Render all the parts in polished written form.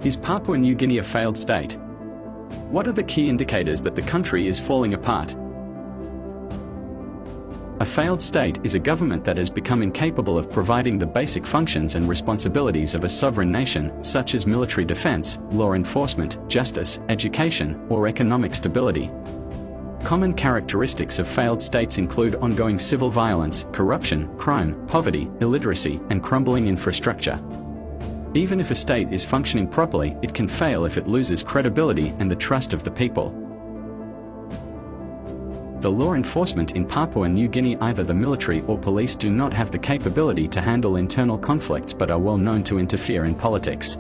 Is Papua New Guinea a failed state? What are the key indicators that the country is falling apart? A failed state is a government that has become incapable of providing the basic functions and responsibilities of a sovereign nation, such as military defense, law enforcement, justice, education, or economic stability. Common characteristics of failed states include ongoing civil violence, corruption, crime, poverty, illiteracy, and crumbling infrastructure. Even if a state is functioning properly, it can fail if it loses credibility and the trust of the people. The law enforcement in Papua New Guinea, either the military or police, do not have the capability to handle internal conflicts but are well known to interfere in politics.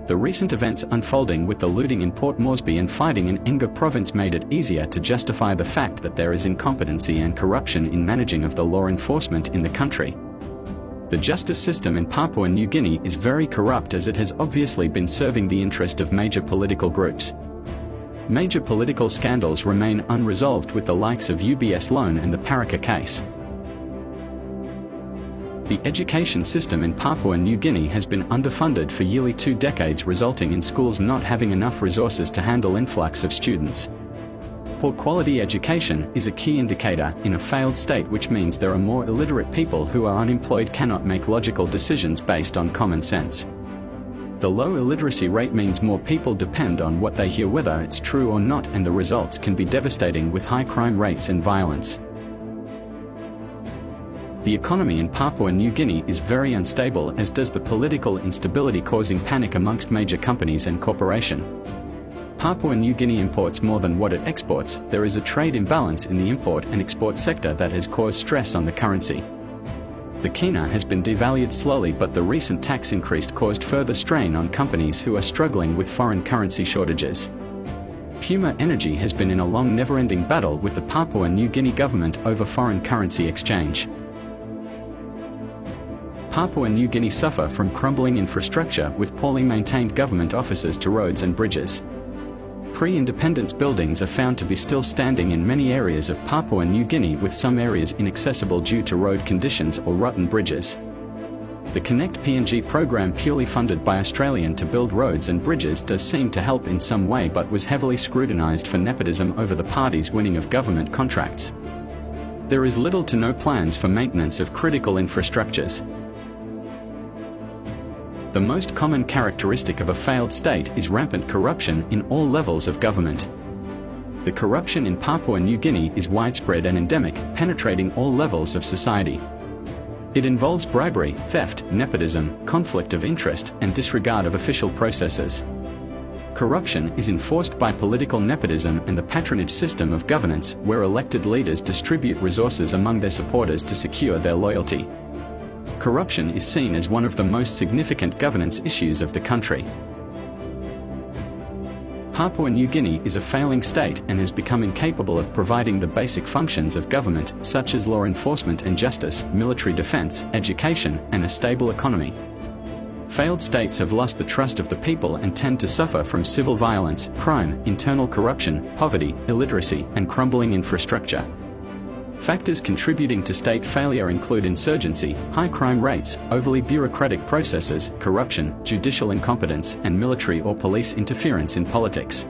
The recent events unfolding with the looting in Port Moresby and fighting in Enga province made it easier to justify the fact that there is incompetency and corruption in managing of the law enforcement in the country. The justice system in Papua New Guinea is very corrupt, as it has obviously been serving the interest of major political groups. Major political scandals remain unresolved, with the likes of UBS loan and the Paraka case. The education system in Papua New Guinea has been underfunded for nearly 2 decades, resulting in schools not having enough resources to handle influx of students. Poor quality education is a key indicator in a failed state, which means there are more illiterate people who are unemployed, cannot make logical decisions based on common sense. The low illiteracy rate means more people depend on what they hear, whether it's true or not, and the results can be devastating, with high crime rates and violence. The economy in Papua New Guinea is very unstable, as does the political instability, causing panic amongst major companies and corporations. Papua New Guinea imports more than what it exports. There is a trade imbalance in the import and export sector that has caused stress on the currency. The guinea has been devalued slowly, but the recent tax increase caused further strain on companies who are struggling with foreign currency shortages. Puma Energy has been in a long, never-ending battle with the Papua New Guinea government over foreign currency exchange. Papua New Guinea suffer from crumbling infrastructure, with poorly maintained government offices to roads and bridges. Pre-independence buildings are found to be still standing in many areas of Papua New Guinea, with some areas inaccessible due to road conditions or rotten bridges. The Connect PNG program, purely funded by Australian to build roads and bridges, does seem to help in some way, but was heavily scrutinised for nepotism over the party's winning of government contracts. There is little to no plans for maintenance of critical infrastructures. The most common characteristic of a failed state is rampant corruption in all levels of government. The corruption in Papua New Guinea is widespread and endemic, penetrating all levels of society. It involves bribery, theft, nepotism, conflict of interest, and disregard of official processes. Corruption is enforced by political nepotism and the patronage system of governance, where elected leaders distribute resources among their supporters to secure their loyalty. Corruption is seen as one of the most significant governance issues of the country. Papua New Guinea is a failing state and has become incapable of providing the basic functions of government, such as law enforcement and justice, military defense, education, and a stable economy. Failed states have lost the trust of the people and tend to suffer from civil violence, crime, internal corruption, poverty, illiteracy, and crumbling infrastructure. Factors contributing to state failure include insurgency, high crime rates, overly bureaucratic processes, corruption, judicial incompetence, and military or police interference in politics.